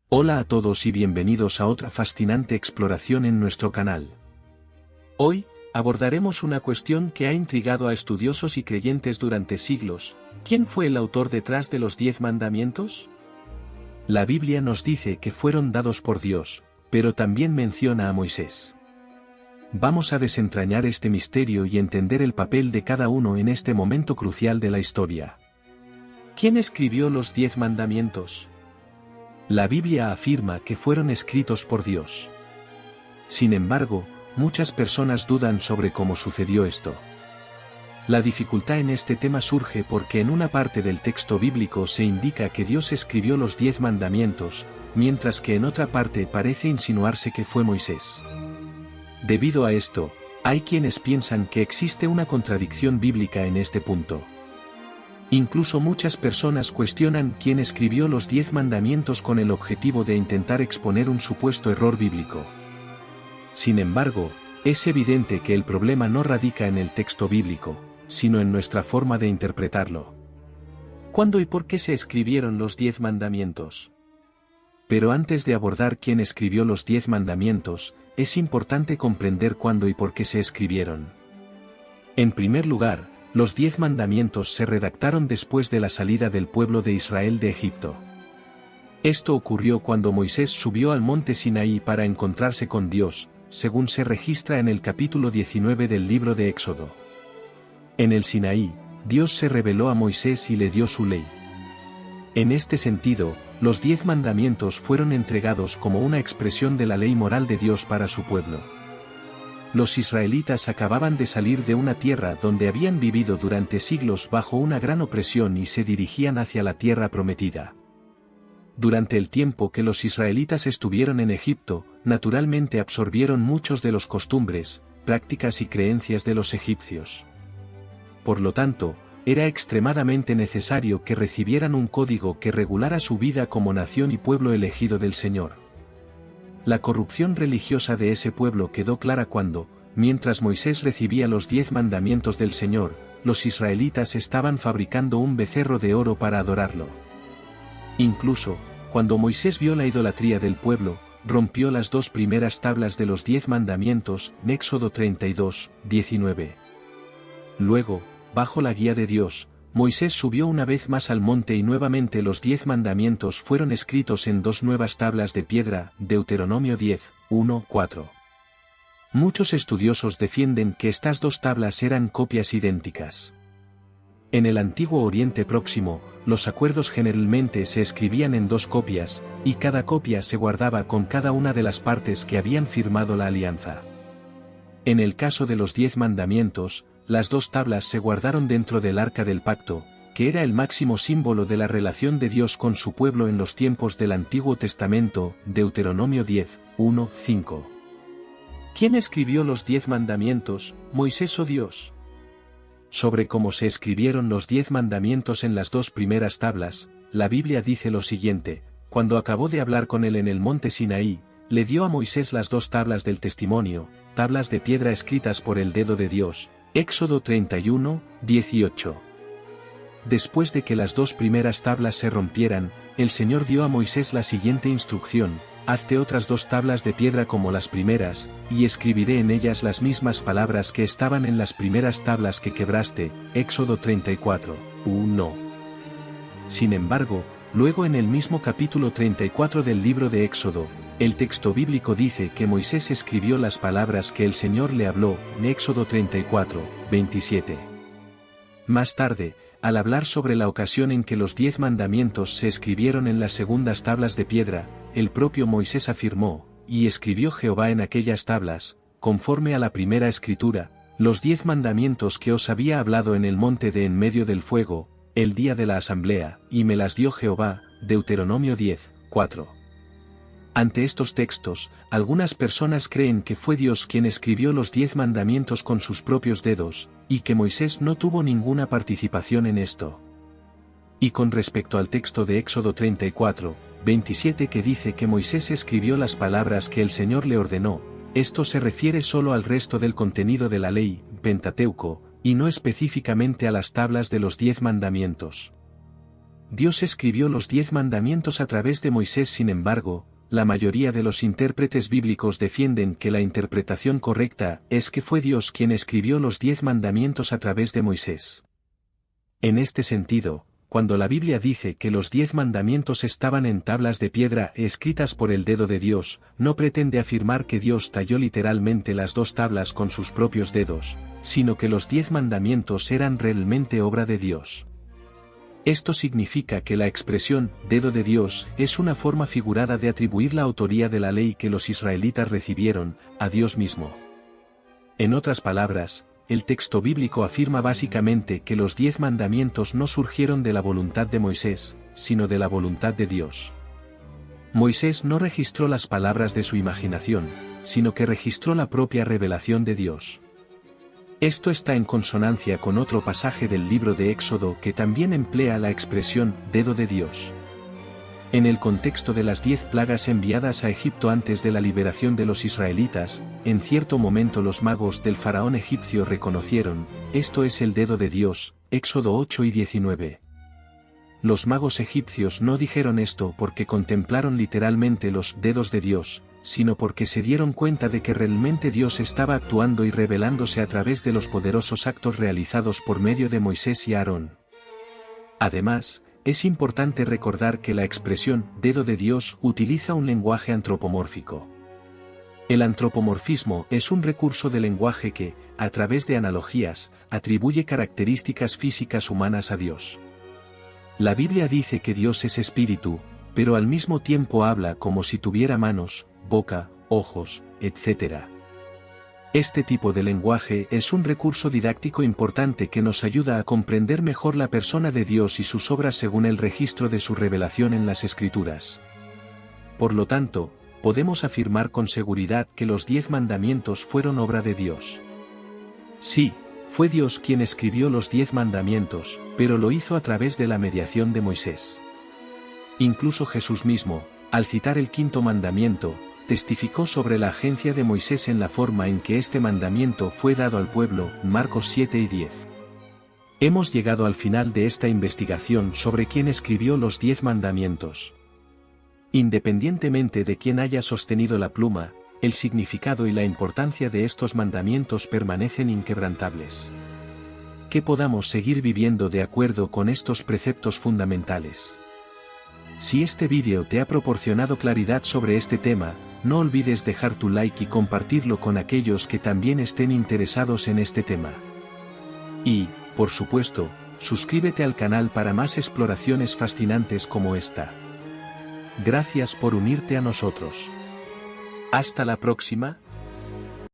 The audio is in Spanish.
Hola a todos y bienvenidos a otra fascinante exploración en nuestro canal. Hoy, abordaremos una cuestión que ha intrigado a estudiosos y creyentes durante siglos. ¿Quién fue el autor detrás de los 10 mandamientos? La Biblia nos dice que fueron dados por Dios, pero también menciona a Moisés. Vamos a desentrañar este misterio y entender el papel de cada uno en este momento crucial de la historia. ¿Quién escribió los 10 mandamientos? La Biblia afirma que fueron escritos por Dios. Sin embargo, muchas personas dudan sobre cómo sucedió esto. La dificultad en este tema surge porque en una parte del texto bíblico se indica que Dios escribió los 10 mandamientos, mientras que en otra parte parece insinuarse que fue Moisés. Debido a esto, hay quienes piensan que existe una contradicción bíblica en este punto. Incluso muchas personas cuestionan quién escribió los 10 mandamientos con el objetivo de intentar exponer un supuesto error bíblico. Sin embargo, es evidente que el problema no radica en el texto bíblico, sino en nuestra forma de interpretarlo. ¿Cuándo y por qué se escribieron los 10 mandamientos? Pero antes de abordar quién escribió los 10 mandamientos, es importante comprender cuándo y por qué se escribieron. En primer lugar, los 10 mandamientos se redactaron después de la salida del pueblo de Israel de Egipto. Esto ocurrió cuando Moisés subió al monte Sinaí para encontrarse con Dios, según se registra en el capítulo 19 del libro de Éxodo. En el Sinaí, Dios se reveló a Moisés y le dio su ley. En este sentido, los 10 mandamientos fueron entregados como una expresión de la ley moral de Dios para su pueblo. Los israelitas acababan de salir de una tierra donde habían vivido durante siglos bajo una gran opresión y se dirigían hacia la tierra prometida. Durante el tiempo que los israelitas estuvieron en Egipto, naturalmente absorbieron muchos de los costumbres, prácticas y creencias de los egipcios. Por lo tanto, era extremadamente necesario que recibieran un código que regulara su vida como nación y pueblo elegido del Señor. La corrupción religiosa de ese pueblo quedó clara cuando, mientras Moisés recibía los 10 mandamientos del Señor, los israelitas estaban fabricando un becerro de oro para adorarlo. Incluso, cuando Moisés vio la idolatría del pueblo, rompió las 2 primeras tablas de los 10 mandamientos, en Éxodo 32, 19. Luego, bajo la guía de Dios, Moisés subió una vez más al monte y nuevamente los 10 mandamientos fueron escritos en 2 nuevas tablas de piedra, Deuteronomio 10, 1, 4. Muchos estudiosos defienden que estas 2 tablas eran copias idénticas. En el antiguo Oriente Próximo, los acuerdos generalmente se escribían en 2 copias, y cada copia se guardaba con cada una de las partes que habían firmado la alianza. En el caso de los 10 mandamientos, las 2 tablas se guardaron dentro del Arca del Pacto, que era el máximo símbolo de la relación de Dios con su pueblo en los tiempos del Antiguo Testamento, Deuteronomio 10, 1, 5. ¿Quién escribió los 10 mandamientos, Moisés o Dios? Sobre cómo se escribieron los 10 mandamientos en las 2 primeras tablas, la Biblia dice lo siguiente: cuando acabó de hablar con él en el monte Sinaí, le dio a Moisés las 2 tablas del testimonio, tablas de piedra escritas por el dedo de Dios. Éxodo 31, 18. Después de que las 2 primeras tablas se rompieran, el Señor dio a Moisés la siguiente instrucción: hazte otras 2 tablas de piedra como las primeras, y escribiré en ellas las mismas palabras que estaban en las primeras tablas que quebraste. Éxodo 34, 1. Sin embargo, luego en el mismo capítulo 34 del libro de Éxodo, el texto bíblico dice que Moisés escribió las palabras que el Señor le habló, en Éxodo 34, 27. Más tarde, al hablar sobre la ocasión en que los 10 mandamientos se escribieron en las segundas tablas de piedra, el propio Moisés afirmó: y escribió Jehová en aquellas tablas, conforme a la primera escritura, los 10 mandamientos que os había hablado en el monte de en medio del fuego, el día de la asamblea, y me las dio Jehová. Deuteronomio 10, 4. Ante estos textos, algunas personas creen que fue Dios quien escribió los 10 mandamientos con sus propios dedos, y que Moisés no tuvo ninguna participación en esto. Y con respecto al texto de Éxodo 34, 27 que dice que Moisés escribió las palabras que el Señor le ordenó, esto se refiere solo al resto del contenido de la ley, Pentateuco, y no específicamente a las tablas de los 10 mandamientos. Dios escribió los 10 mandamientos a través de Moisés. Sin embargo, la mayoría de los intérpretes bíblicos defienden que la interpretación correcta es que fue Dios quien escribió los 10 mandamientos a través de Moisés. En este sentido, cuando la Biblia dice que los 10 mandamientos estaban en tablas de piedra escritas por el dedo de Dios, no pretende afirmar que Dios talló literalmente las 2 tablas con sus propios dedos, sino que los 10 mandamientos eran realmente obra de Dios. Esto significa que la expresión «dedo de Dios» es una forma figurada de atribuir la autoría de la ley que los israelitas recibieron a Dios mismo. En otras palabras, el texto bíblico afirma básicamente que los 10 mandamientos no surgieron de la voluntad de Moisés, sino de la voluntad de Dios. Moisés no registró las palabras de su imaginación, sino que registró la propia revelación de Dios. Esto está en consonancia con otro pasaje del libro de Éxodo que también emplea la expresión «dedo de Dios». En el contexto de las 10 plagas enviadas a Egipto antes de la liberación de los israelitas, en cierto momento los magos del faraón egipcio reconocieron, esto es el dedo de Dios, Éxodo 8 y 19. Los magos egipcios no dijeron esto porque contemplaron literalmente los dedos de Dios, sino porque se dieron cuenta de que realmente Dios estaba actuando y revelándose a través de los poderosos actos realizados por medio de Moisés y Aarón. Además, es importante recordar que la expresión «dedo de Dios» utiliza un lenguaje antropomórfico. El antropomorfismo es un recurso de lenguaje que, a través de analogías, atribuye características físicas humanas a Dios. La Biblia dice que Dios es espíritu, pero al mismo tiempo habla como si tuviera manos, boca, ojos, etc. Este tipo de lenguaje es un recurso didáctico importante que nos ayuda a comprender mejor la persona de Dios y sus obras según el registro de su revelación en las Escrituras. Por lo tanto, podemos afirmar con seguridad que los 10 mandamientos fueron obra de Dios. Sí, fue Dios quien escribió los 10 mandamientos, pero lo hizo a través de la mediación de Moisés. Incluso Jesús mismo, al citar el 5.º mandamiento, testificó sobre la agencia de Moisés en la forma en que este mandamiento fue dado al pueblo, Marcos 7 y 10. Hemos llegado al final de esta investigación sobre quién escribió los 10 mandamientos. Independientemente de quién haya sostenido la pluma, el significado y la importancia de estos mandamientos permanecen inquebrantables. Que podamos seguir viviendo de acuerdo con estos preceptos fundamentales. Si este vídeo te ha proporcionado claridad sobre este tema, no olvides dejar tu like y compartirlo con aquellos que también estén interesados en este tema. Y, por supuesto, suscríbete al canal para más exploraciones fascinantes como esta. Gracias por unirte a nosotros. Hasta la próxima.